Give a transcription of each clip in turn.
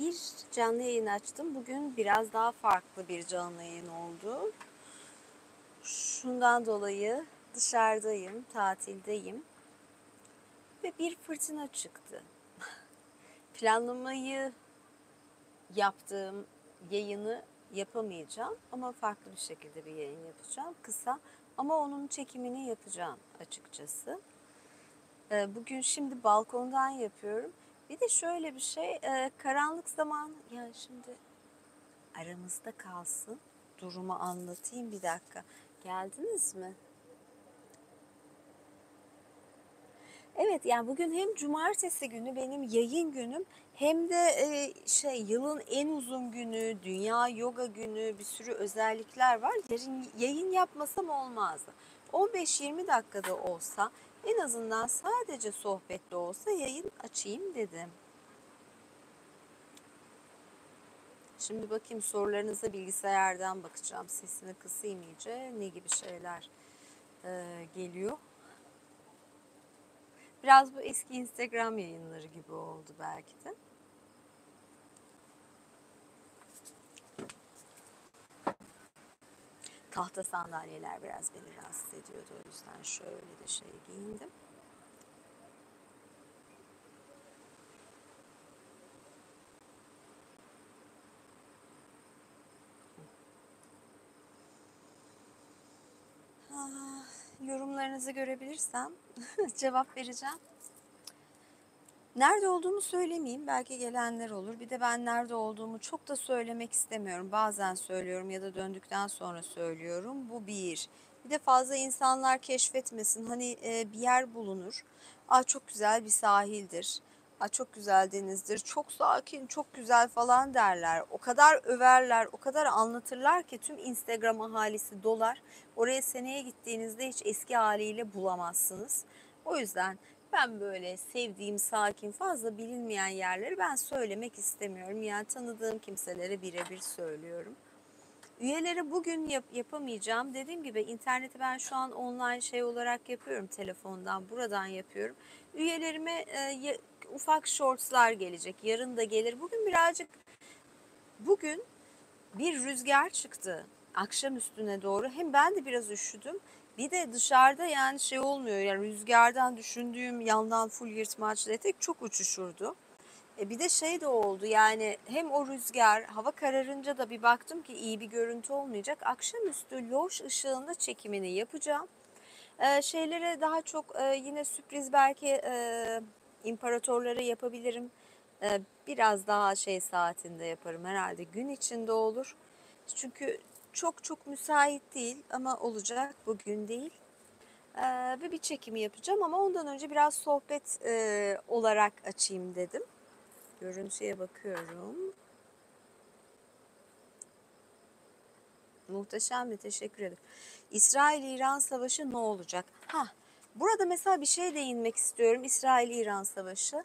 Bir canlı yayın açtım. Bugün biraz daha farklı bir canlı yayın oldu. Şundan dolayı dışarıdayım, tatildeyim ve bir fırtına çıktı. Planlamayı yaptığım yayını yapamayacağım ama farklı bir şekilde bir yayın yapacağım. Kısa ama onun çekimini yapacağım açıkçası. Bugün şimdi balkondan yapıyorum. Bir de şöyle bir şey, karanlık zaman, yani şimdi aramızda kalsın. Durumu anlatayım bir dakika. Geldiniz mi? Evet, yani bugün hem cumartesi günü benim yayın günüm hem de yılın en uzun günü, Dünya Yoga Günü, bir sürü özellikler var. Yarın yayın yapmasam olmazdı. 15-20 dakikada olsa, en azından sadece sohbetli olsa yayın açayım dedim. Şimdi bakayım, sorularınıza bilgisayardan bakacağım. Sesini kısayım iyice. Ne gibi şeyler geliyor. Biraz bu eski Instagram yayınları gibi oldu belki de. Tahta sandalyeler biraz beni rahatsız ediyordu. O yüzden şöyle de giyindim. Yorumlarınızı görebilirsem cevap vereceğim. Nerede olduğumu söylemeyeyim. Belki gelenler olur. Bir de ben nerede olduğumu çok da söylemek istemiyorum. Bazen söylüyorum ya da döndükten sonra söylüyorum. Bu bir. Bir de fazla insanlar keşfetmesin. Hani bir yer bulunur. Çok güzel bir sahildir. Çok güzel denizdir. Çok sakin, çok güzel falan derler. O kadar överler, o kadar anlatırlar ki tüm Instagram ahalisi dolar. Oraya seneye gittiğinizde hiç eski haliyle bulamazsınız. O yüzden ben böyle sevdiğim, sakin, fazla bilinmeyen yerleri ben söylemek istemiyorum. Yani tanıdığım kimselere birebir söylüyorum. Üyeleri bugün yapamayacağım. Dediğim gibi interneti ben şu an online olarak yapıyorum, telefondan, buradan yapıyorum. Üyelerime ufak shortslar gelecek. Yarın da gelir. Bugün bir rüzgar çıktı akşam üstüne doğru. Hem ben de biraz üşüdüm. Bir de dışarıda yani olmuyor. Yani rüzgardan düşündüğüm yandan full yırtmaçlı etek çok uçuşurdu. Bir de de oldu, yani hem o rüzgar, hava kararınca da bir baktım ki iyi bir görüntü olmayacak. Akşamüstü loş ışığında çekimini yapacağım. Şeylere daha çok yine sürpriz, belki imparatorlara yapabilirim. Biraz daha saatinde yaparım herhalde, gün içinde olur. Çünkü çok çok müsait değil ama olacak, bugün değil. Ve bir çekimi yapacağım ama ondan önce biraz sohbet olarak açayım dedim. Görüntüye bakıyorum. Muhteşem mi? Teşekkür ederim. İsrail-İran savaşı ne olacak? Burada mesela bir değinmek istiyorum. İsrail-İran savaşı.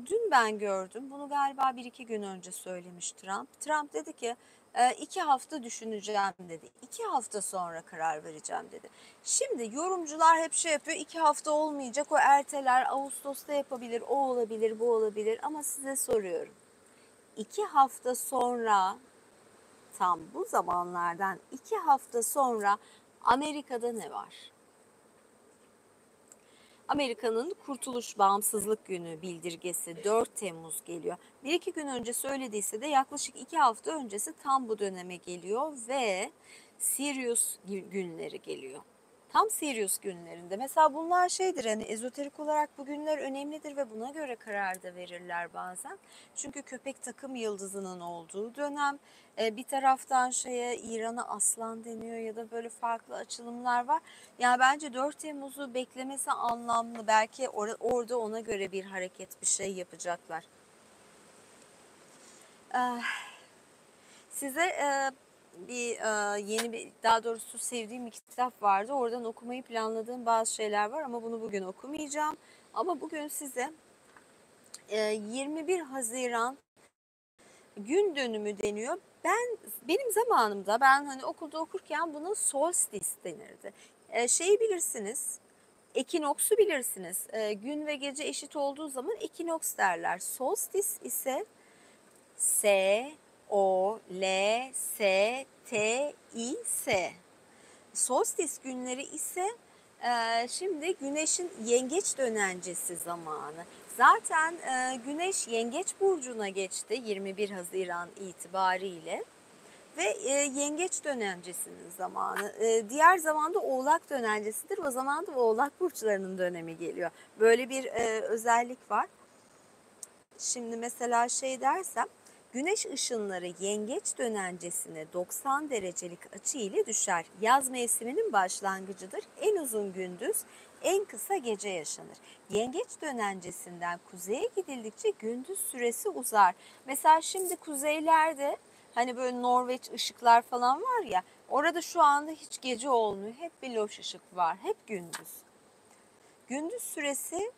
Dün ben gördüm. Bunu galiba 1-2 gün önce söylemiş Trump. Trump dedi ki 2 hafta düşüneceğim dedi. 2 hafta sonra karar vereceğim dedi. Şimdi yorumcular hep yapıyor. 2 hafta olmayacak. O erteler. Ağustos'ta yapabilir. O olabilir, bu olabilir. Ama size soruyorum. 2 hafta sonra, tam bu zamanlardan 2 hafta sonra Amerika'da ne var? Amerika'nın Kurtuluş Bağımsızlık Günü bildirgesi 4 Temmuz geliyor. 1-2 gün önce söylediyse de yaklaşık 2 hafta öncesi tam bu döneme geliyor ve Sirius günleri geliyor. Tam Sirius günlerinde. Mesela bunlar hani ezoterik olarak bu günler önemlidir ve buna göre karar da verirler bazen. Çünkü köpek takım yıldızının olduğu dönem. Bir taraftan İran'a aslan deniyor ya da böyle farklı açılımlar var. Yani bence 4 Temmuz'u beklemesi anlamlı. Belki orada ona göre bir hareket, bir yapacaklar. Size daha doğrusu sevdiğim bir kitap vardı. Oradan okumayı planladığım bazı şeyler var ama bunu bugün okumayacağım. Ama bugün size 21 Haziran gün dönümü deniyor. Benim zamanımda, ben hani okulda okurken buna solstice denirdi. Bilirsiniz. Ekinoksu bilirsiniz. Gün ve gece eşit olduğu zaman ekinoks derler. Solstice ise S Solstice günleri ise şimdi Güneş'in yengeç dönencesi zamanı. Zaten Güneş yengeç burcuna geçti 21 Haziran itibariyle. Ve yengeç dönencesinin zamanı. Diğer zamanda oğlak dönencesidir. O zaman da oğlak burçlarının dönemi geliyor. Böyle bir özellik var. Şimdi mesela şey dersem, güneş ışınları yengeç dönencesine 90 derecelik açı ile düşer. Yaz mevsiminin başlangıcıdır. En uzun gündüz, en kısa gece yaşanır. Yengeç dönencesinden kuzeye gidildikçe gündüz süresi uzar. Mesela şimdi kuzeylerde hani böyle Norveç ışıklar falan var ya, orada şu anda hiç gece olmuyor. Hep bir loş ışık var. Hep gündüz. Gündüz süresi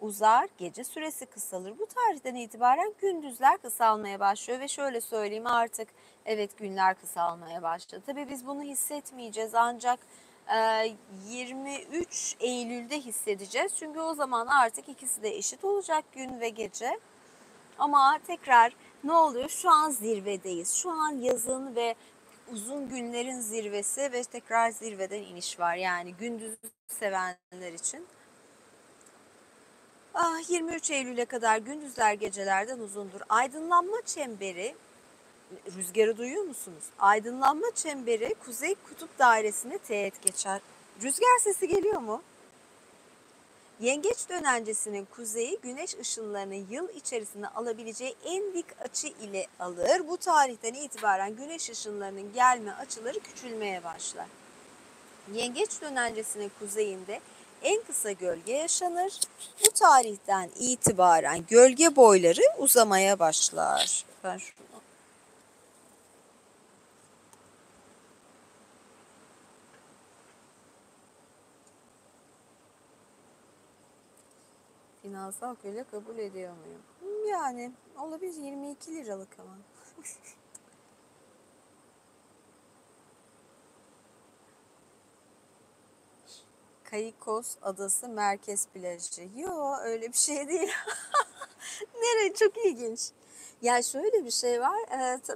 uzar, gece süresi kısalır. Bu tarihten itibaren gündüzler kısalmaya başlıyor ve şöyle söyleyeyim, artık evet günler kısalmaya başladı. Tabii biz bunu hissetmeyeceğiz, ancak 23 Eylül'de hissedeceğiz. Çünkü o zaman artık ikisi de eşit olacak, gün ve gece. Ama tekrar ne oluyor? Şu an zirvedeyiz. Şu an yazın ve uzun günlerin zirvesi ve tekrar zirveden iniş var. Yani gündüz sevenler için. 23 Eylül'e kadar gündüzler gecelerden uzundur. Aydınlanma çemberi, rüzgarı duyuyor musunuz? Aydınlanma çemberi kuzey kutup dairesine teğet geçer. Rüzgar sesi geliyor mu? Yengeç dönencesinin kuzeyi güneş ışınlarını yıl içerisinde alabileceği en dik açı ile alır. Bu tarihten itibaren güneş ışınlarının gelme açıları küçülmeye başlar. Yengeç dönencesinin kuzeyinde en kısa gölge yaşanır. Bu tarihten itibaren gölge boyları uzamaya başlar. Ben şunu. Finansal köle kabul ediyor muyum? Yani olabilir, 22 liralık ama. Caicos Adası merkez plajı. Yo, öyle bir şey değil. Nereye? Çok ilginç. Ya şöyle bir şey var.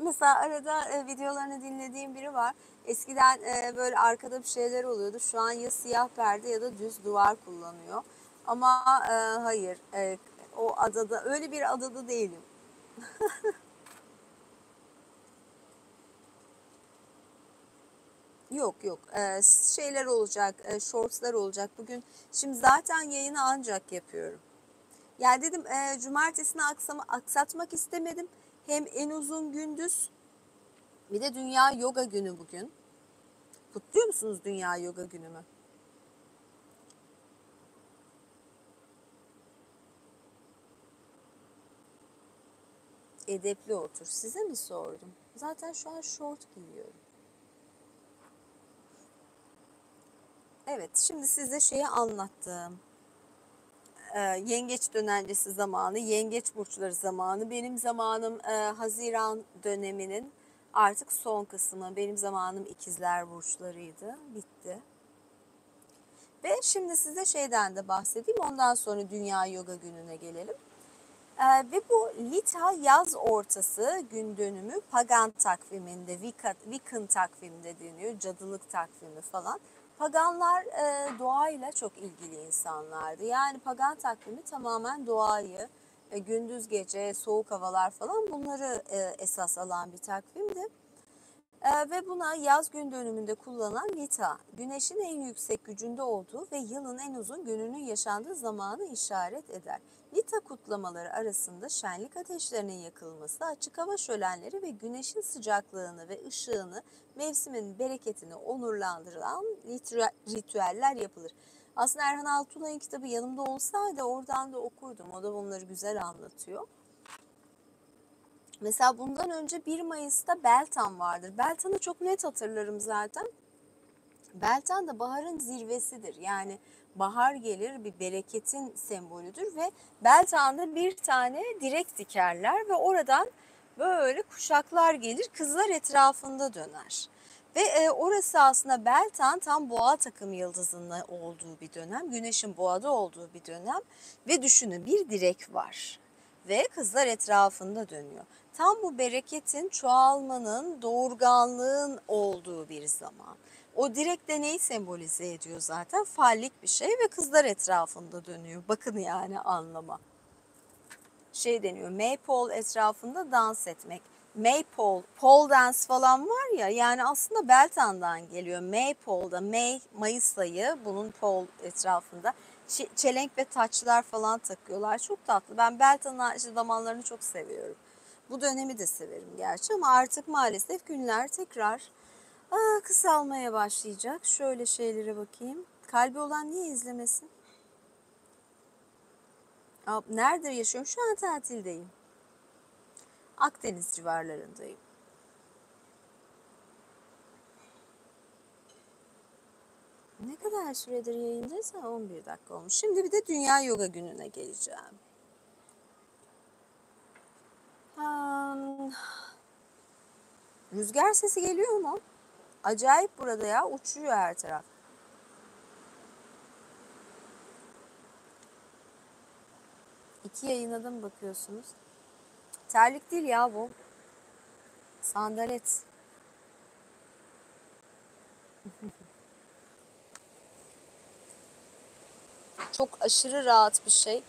Mesela arada videolarını dinlediğim biri var. Eskiden böyle arkada bir şeyler oluyordu. Şu an ya siyah perde ya da düz duvar kullanıyor. Ama hayır. O adada, öyle bir adada değilim. Yok yok. Şeyler olacak, shortslar olacak. Bugün şimdi zaten yayını ancak yapıyorum. Yani dedim cumartesini aksatmak istemedim. Hem en uzun gündüz, bir de Dünya Yoga Günü bugün. Kutluyor musunuz Dünya Yoga Günü'nü? Edepli otur. Size mi sordum? Zaten şu an şort giyiyorum. Evet, şimdi size şeyi anlattım. Yengeç dönencesi zamanı, yengeç burçları zamanı. Benim zamanım Haziran döneminin artık son kısmı. Benim zamanım ikizler burçlarıydı. Bitti. Ve şimdi size şeyden de bahsedeyim. Ondan sonra Dünya Yoga Günü'ne gelelim. Ve bu Lita yaz ortası gün dönümü pagan takviminde, Wiccan takviminde deniyor, cadılık takvimi falan. Paganlar doğayla çok ilgili insanlardı. Yani pagan takvimi tamamen doğayı, gündüz gece, soğuk havalar falan, bunları esas alan bir takvimdi. Ve buna yaz gün dönümünde kullanılan Lita, güneşin en yüksek gücünde olduğu ve yılın en uzun gününün yaşandığı zamanı işaret eder. Lita kutlamaları arasında şenlik ateşlerinin yakılması, açık hava şölenleri ve güneşin sıcaklığını ve ışığını, mevsimin bereketini onurlandıran ritüeller yapılır. Aslında Erhan Altunay'ın kitabı yanımda olsaydı oradan da okurdum. O da bunları güzel anlatıyor. Mesela bundan önce 1 Mayıs'ta Beltan vardır. Beltan'ı çok net hatırlarım zaten. Beltan da baharın zirvesidir. Yani bahar gelir, bir bereketin sembolüdür ve Beltan'da bir tane direk dikerler ve oradan böyle kuşaklar gelir, kızlar etrafında döner. Ve orası aslında Beltan tam boğa takım yıldızının olduğu bir dönem, güneşin boğada olduğu bir dönem ve düşünün, bir direk var. ve kızlar etrafında dönüyor. Tam bu bereketin, çoğalmanın, doğurganlığın olduğu bir zaman. O direkt de neyi sembolize ediyor zaten? Fallik bir şey ve kızlar etrafında dönüyor. Bakın yani anlama. Şey deniyor, maypole etrafında dans etmek. Maypole, pole dance falan var ya, yani aslında Beltan'dan geliyor. Maypole'da, Mayıs ayı, bunun pole etrafında çelenk ve taçlar falan takıyorlar. Çok tatlı. Ben Beltan'ın zamanlarını çok seviyorum. Bu dönemi de severim gerçi ama artık maalesef günler tekrar kısalmaya başlayacak. Şöyle şeylere bakayım. Kalbi olan niye izlemesin? Nerede yaşıyorum? Şu an tatildeyim. Akdeniz civarlarındayım. Ne kadar süredir yayındaysa 11 dakika olmuş. Şimdi bir de Dünya Yoga Günü'ne geleceğim. Rüzgar sesi geliyor mu? Acayip burada ya, uçuyor her taraf. İki yayına da mı bakıyorsunuz? Terlik değil ya bu. Sandalet. Çok aşırı rahat bir şey.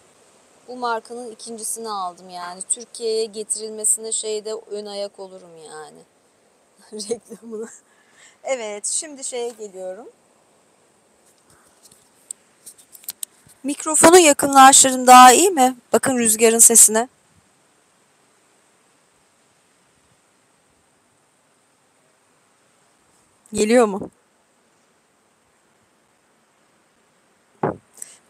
Bu markanın ikincisini aldım yani. Türkiye'ye getirilmesine şeyde ön ayak olurum yani. Reklamını. Evet, şimdi şeye geliyorum. Mikrofonu yakınlaştırın, daha iyi mi? Bakın rüzgarın sesine. Geliyor mu?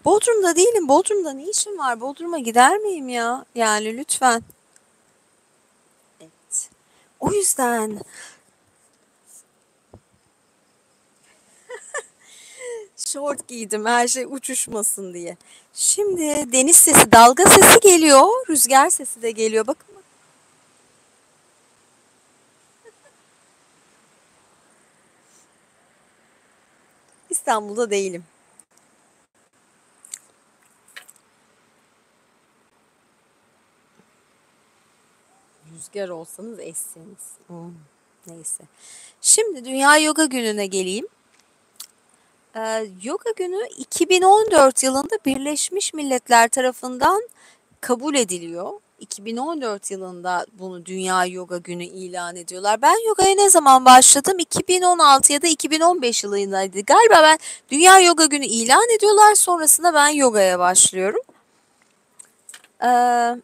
Bodrum'da değilim. Bodrum'da ne işim var? Bodrum'a gider miyim ya? Yani lütfen. Evet. O yüzden şort giydim, her şey uçuşmasın diye. Şimdi deniz sesi, dalga sesi geliyor. Rüzgar sesi de geliyor. Bakın. İstanbul'da değilim. Rüzgar olsanız esseniz. Neyse. Şimdi Dünya Yoga Günü'ne geleyim. Yoga Günü 2014 yılında Birleşmiş Milletler tarafından kabul ediliyor. 2014 yılında bunu Dünya Yoga Günü ilan ediyorlar. Ben yogaya ne zaman başladım? 2016 ya da 2015 yılındaydı. Galiba ben Dünya Yoga Günü ilan ediyorlar. Sonrasında ben yogaya başlıyorum. Ee,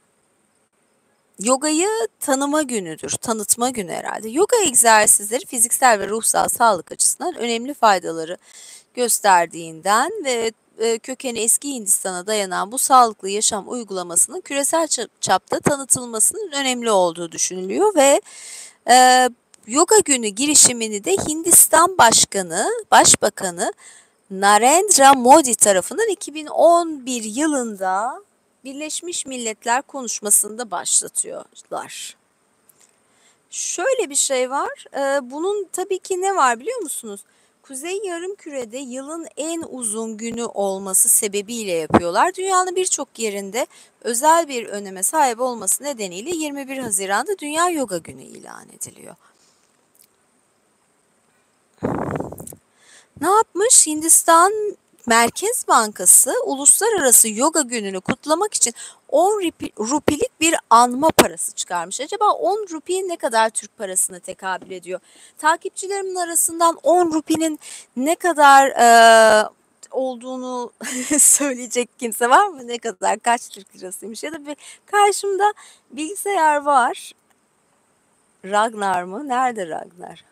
Yogayı tanıma günüdür, tanıtma günü herhalde. Yoga egzersizleri fiziksel ve ruhsal sağlık açısından önemli faydaları gösterdiğinden ve kökeni eski Hindistan'a dayanan bu sağlıklı yaşam uygulamasının küresel çapta tanıtılmasının önemli olduğu düşünülüyor ve e, Yoga Günü girişimini de Hindistan Başbakanı Narendra Modi tarafından 2011 yılında Birleşmiş Milletler konuşmasında başlatıyorlar. Şöyle bir şey var. Bunun tabii ki ne var biliyor musunuz? Kuzey Yarımküre'de yılın en uzun günü olması sebebiyle yapıyorlar. Dünyanın birçok yerinde özel bir öneme sahip olması nedeniyle 21 Haziran'da Dünya Yoga Günü ilan ediliyor. Ne yapmış? Hindistan Merkez Bankası Uluslararası Yoga Günü'nü kutlamak için 10 rupilik bir anma parası çıkarmış. Acaba 10 rupi ne kadar Türk parasına tekabül ediyor? Takipçilerimin arasından 10 rupinin ne kadar olduğunu söyleyecek kimse var mı? Ne kadar, kaç Türk lirasıymış? Ya da bir karşımda bilgisayar var. Ragnar mı? Nerede Ragnar?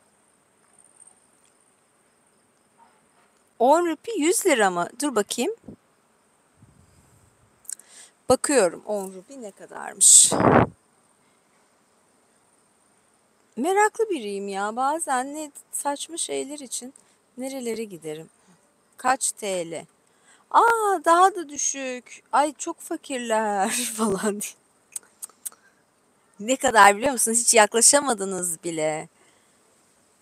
10 rupi 100 lira mı? Dur bakayım. Bakıyorum 10 rupi ne kadarmış. Meraklı biriyim ya. Bazen ne saçma şeyler için nerelere giderim. Kaç TL? Daha da düşük. Ay çok fakirler falan diye. Ne kadar biliyor musunuz? Hiç yaklaşamadınız bile.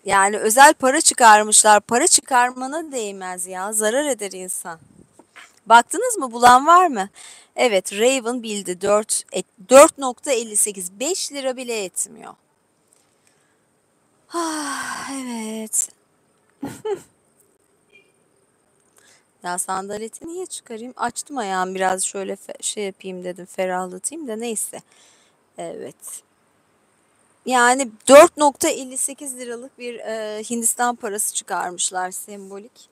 Yani özel para çıkarmışlar. Para çıkarmana değmez ya. Zarar eder insan. Baktınız mı, bulan var mı? Evet, Raven bildi. 4.58, 5 lira bile etmiyor. Ah, evet. Ya sandaleti niye çıkarayım? Açtım ayağımı biraz, şöyle şey yapayım dedim, ferahlatayım da neyse. Evet. Yani 4.58 liralık bir Hindistan parası çıkarmışlar, sembolik.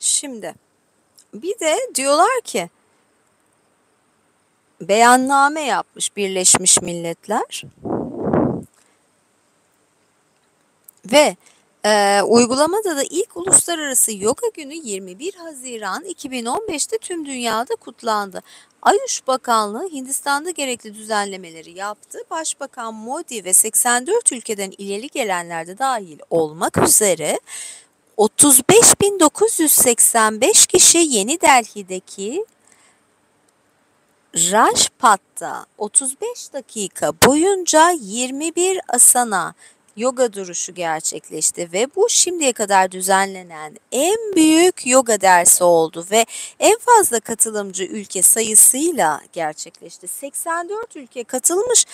Şimdi bir de diyorlar ki beyanname yapmış Birleşmiş Milletler ve uygulamada da ilk Uluslararası Yoga Günü 21 Haziran 2015'te tüm dünyada kutlandı. Ayuş Bakanlığı Hindistan'da gerekli düzenlemeleri yaptı. Başbakan Modi ve 84 ülkeden ileri gelenler de dahil olmak üzere 35.985 kişi Yeni Delhi'deki Rajpath'ta 35 dakika boyunca 21 asana yoga duruşu gerçekleşti ve bu şimdiye kadar düzenlenen en büyük yoga dersi oldu ve en fazla katılımcı ülke sayısıyla gerçekleşti. 84 ülke katılmış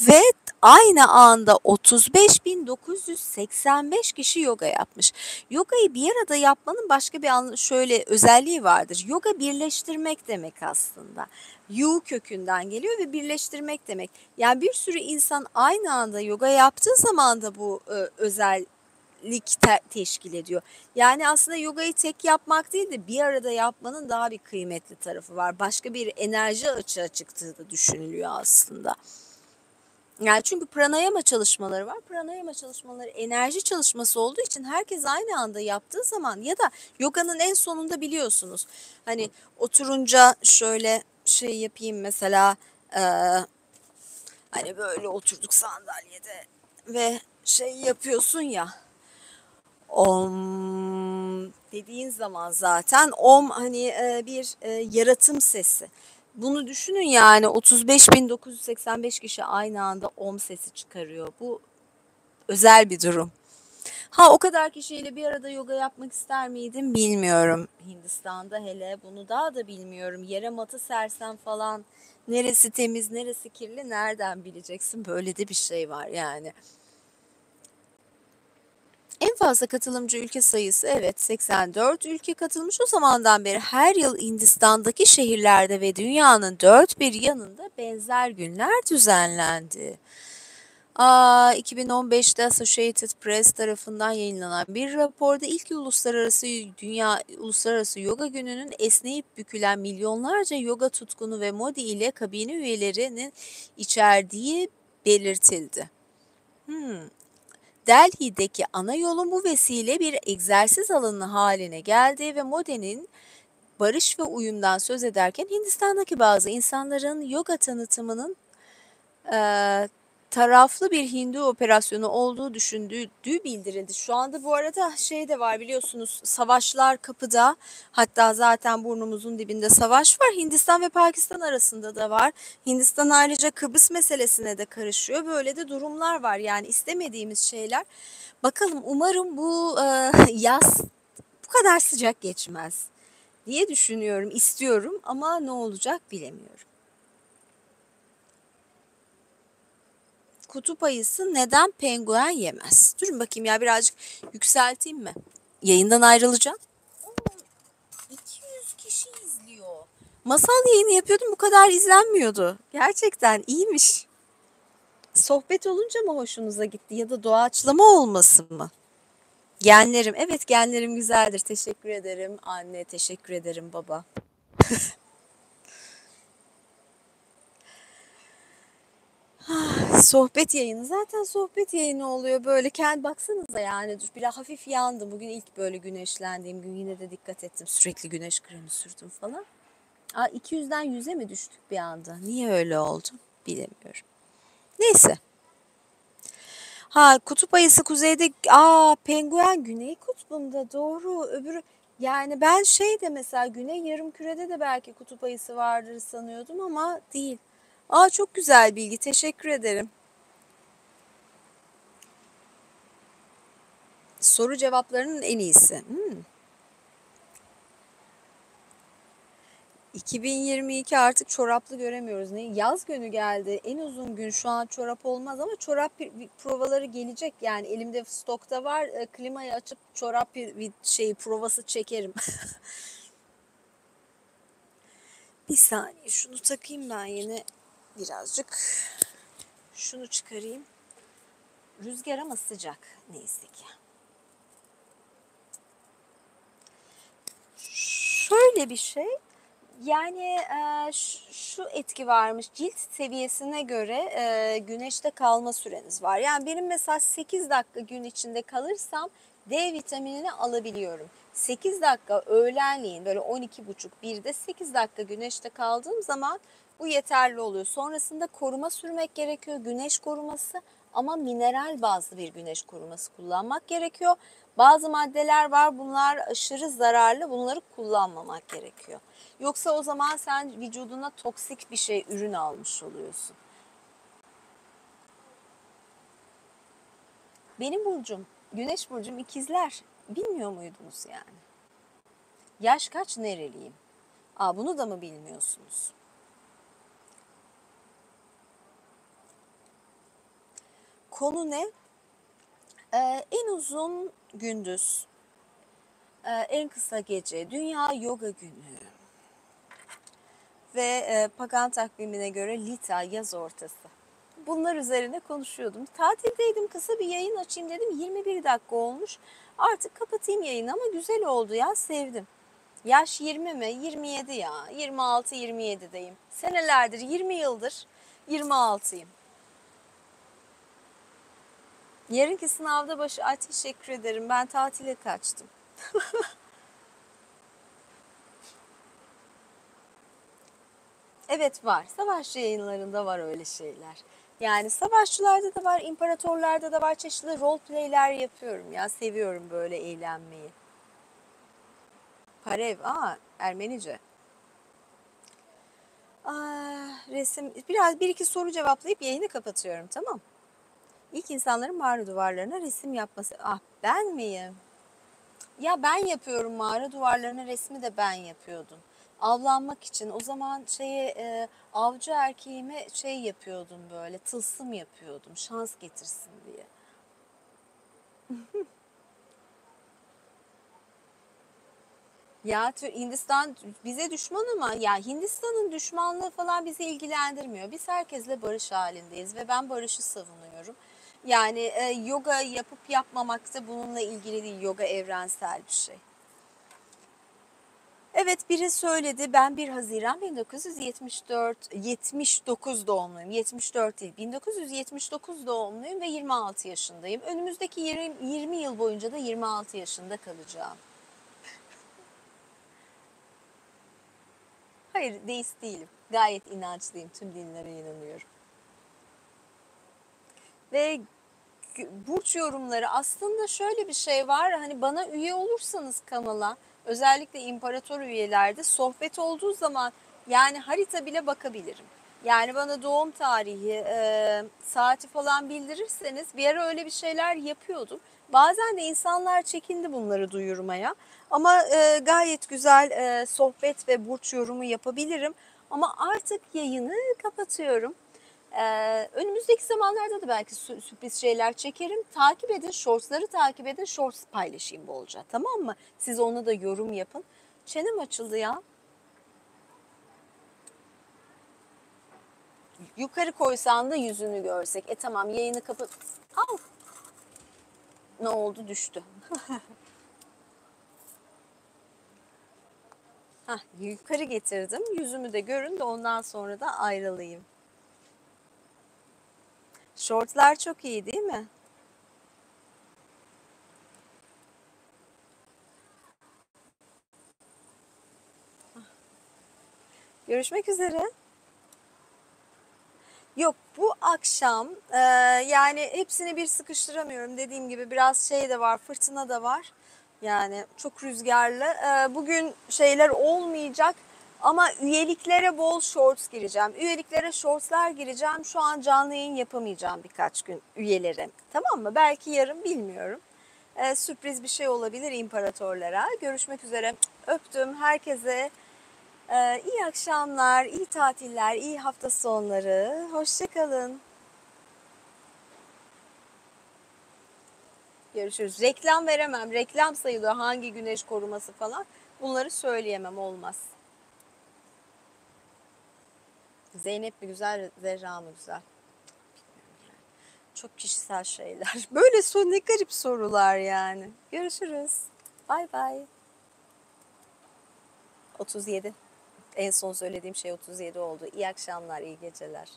ve aynı anda 35.985 kişi yoga yapmış. Yogayı bir arada yapmanın başka bir şöyle özelliği vardır. Yoga birleştirmek demek aslında. Yu kökünden geliyor ve birleştirmek demek. Yani bir sürü insan aynı anda yoga yaptığı zaman da bu özellik teşkil ediyor. Yani aslında yogayı tek yapmak değil de bir arada yapmanın daha bir kıymetli tarafı var. Başka bir enerji açığa çıktığı da düşünülüyor aslında. Yani çünkü pranayama çalışmaları var. Pranayama çalışmaları enerji çalışması olduğu için herkes aynı anda yaptığı zaman ya da yoganın en sonunda biliyorsunuz. Hani oturunca şöyle şey yapayım mesela, hani böyle oturduk sandalyede ve şey yapıyorsun ya, om dediğin zaman zaten hani bir yaratım sesi. Bunu düşünün, yani 35.985 kişi aynı anda om sesi çıkarıyor. Bu özel bir durum. Ha, o kadar kişiyle bir arada yoga yapmak ister miydim bilmiyorum. Hindistan'da hele bunu daha da bilmiyorum. Yere matı sersen falan, neresi temiz neresi kirli nereden bileceksin? Böyle de bir şey var yani. En fazla katılımcı ülke sayısı, evet, 84 ülke katılmış. O zamandan beri her yıl Hindistan'daki şehirlerde ve dünyanın dört bir yanında benzer günler düzenlendi. 2015'te Associated Press tarafından yayınlanan bir raporda ilk uluslararası yoga gününün esneyip bükülen milyonlarca yoga tutkunu ve Modi ile kabine üyelerinin içerdiği belirtildi. Delhi'deki ana yolun bu vesile bir egzersiz alanı haline geldi ve Modi'nin barış ve uyumdan söz ederken Hindistan'daki bazı insanların yoga tanıtımının taraflı bir Hindu operasyonu olduğu düşündüğü bildirildi. Şu anda bu arada şey de var, biliyorsunuz, savaşlar kapıda. Hatta zaten burnumuzun dibinde savaş var. Hindistan ve Pakistan arasında da var. Hindistan ayrıca Kıbrıs meselesine de karışıyor. Böyle de durumlar var. Yani istemediğimiz şeyler. Bakalım, umarım bu yaz bu kadar sıcak geçmez diye düşünüyorum, istiyorum ama ne olacak bilemiyorum. Kutup ayısı neden penguen yemez? Durun bakayım ya, birazcık yükselteyim mi? Yayından ayrılacağım. 200 kişi izliyor. Masal yayını yapıyordum, bu kadar izlenmiyordu. Gerçekten iyiymiş. Sohbet olunca mı hoşunuza gitti ya da doğaçlama olması mı? Genlerim, evet, genlerim güzeldir. Teşekkür ederim anne, teşekkür ederim baba. Sohbet yayını. Zaten sohbet yayını oluyor böyle. Kendi baksanıza yani. Biraz hafif yandım. Bugün ilk böyle güneşlendiğim gün, yine de dikkat ettim. Sürekli güneş kremi sürdüm falan. 200'den 100'e mi düştük bir anda? Niye öyle oldu? Bilemiyorum. Neyse. Kutup ayısı kuzeyde. Penguen güney kutbunda. Doğru. Öbürü, yani ben şeyde mesela güney yarımkürede de belki kutup ayısı vardır sanıyordum ama değil. Çok güzel bilgi. Teşekkür ederim. Soru cevaplarının en iyisi. 2022 artık çoraplı göremiyoruz. Ne? Yaz günü geldi. En uzun gün şu an çorap olmaz ama çorap provaları gelecek. Yani elimde stokta var. Klimayı açıp çorap provası çekerim. Bir saniye şunu takayım ben yine birazcık. Şunu çıkarayım. Rüzgar ama sıcak neyse ki. Şöyle bir şey. Yani şu etki varmış, cilt seviyesine göre güneşte kalma süreniz var. Yani benim mesela 8 dakika gün içinde kalırsam D vitaminini alabiliyorum. 8 dakika öğlenleyin böyle 12.30-1'de 8 dakika güneşte kaldığım zaman bu yeterli oluyor. Sonrasında koruma sürmek gerekiyor, güneş koruması, ama mineral bazlı bir güneş koruması kullanmak gerekiyor. Bazı maddeler var, bunlar aşırı zararlı, bunları kullanmamak gerekiyor. Yoksa o zaman sen vücuduna toksik bir ürün almış oluyorsun. Benim burcum, güneş burcum ikizler. Bilmiyor muydunuz yani? Yaş kaç, nereliyim? Bunu da mı bilmiyorsunuz? Konu ne? En uzun gündüz, en kısa gece, Dünya Yoga Günü ve pagan takvimine göre Lita, yaz ortası. Bunlar üzerine konuşuyordum. Tatildeydim, kısa bir yayın açayım dedim. 21 dakika olmuş. Artık kapatayım yayını ama güzel oldu ya, sevdim. Yaş 20 mi? 27 ya. 26-27'deyim. Senelerdir, 20 yıldır 26'yım. Yarınki sınavda teşekkür ederim. Ben tatile kaçtım. Evet, var. Savaşçı yayınlarında var öyle şeyler. Yani savaşçılarda da var, imparatorlarda da var. Çeşitli role play'ler yapıyorum ya. Seviyorum böyle eğlenmeyi. Parev, Ermenice. Resim, bir iki soru cevaplayıp yayını kapatıyorum, tamam. İlk insanların mağara duvarlarına resim yapması. Ben miyim? Ya ben yapıyorum, mağara duvarlarına resmi de ben yapıyordum. Avlanmak için o zaman avcı erkeğime yapıyordum, böyle tılsım yapıyordum şans getirsin diye. Ya Hindistan bize düşman ama ya Hindistan'ın düşmanlığı falan bizi ilgilendirmiyor. Biz herkesle barış halindeyiz ve ben barışı savunuyorum. Yani yoga yapıp yapmamak da bununla ilgili değil. Yoga evrensel bir şey. Evet, biri söyledi. Ben 1 Haziran 79 doğumluyum. 74 değil, 1979 doğumluyum ve 26 yaşındayım. Önümüzdeki 20 yıl boyunca da 26 yaşında kalacağım. Hayır, deist değilim. Gayet inançlıyım. Tüm dinlere inanıyorum. Ve burç yorumları, aslında şöyle bir şey var. Hani bana üye olursanız kanala, özellikle imparator üyelerde sohbet olduğu zaman yani harita bile bakabilirim. Yani bana doğum tarihi, saati falan bildirirseniz, bir ara öyle bir şeyler yapıyordum. Bazen de insanlar çekindi bunları duyurmaya. Ama gayet güzel sohbet ve burç yorumu yapabilirim. Ama artık yayını kapatıyorum. Önümüzdeki zamanlarda da belki sürpriz şeyler çekerim. Takip edin, shortsları takip edin. Shorts paylaşayım bolca, tamam mı? Siz onu da yorum yapın. Çenem açıldı ya. Yukarı koysan da yüzünü görsek. Tamam, yayını kapat. Al. Ne oldu, düştü. Yukarı getirdim. Yüzümü de görün de ondan sonra da ayrılayım. Shortlar çok iyi değil mi? Görüşmek üzere. Yok, bu akşam yani hepsini bir sıkıştıramıyorum. Dediğim gibi biraz de var, fırtına da var. Yani çok rüzgarlı. Bugün şeyler olmayacak ama üyeliklere bol shorts gireceğim. Üyeliklere shortslar gireceğim. Şu an canlı yayın yapamayacağım birkaç gün üyelere. Tamam mı? Belki yarın, bilmiyorum. Sürpriz bir şey olabilir imparatorlara. Görüşmek üzere. Öptüm herkese. İyi akşamlar, iyi tatiller, iyi hafta sonları. Hoşça kalın. Görüşürüz. Reklam veremem. Reklam sayılıyor. Hangi güneş koruması falan. Bunları söyleyemem, olmaz. Zeynep mi güzel, Zehra mı güzel? Çok kişisel şeyler. Böyle ne garip sorular yani. Görüşürüz. Bay bay. 37. En son söylediğim şey 37 oldu. İyi akşamlar, iyi geceler.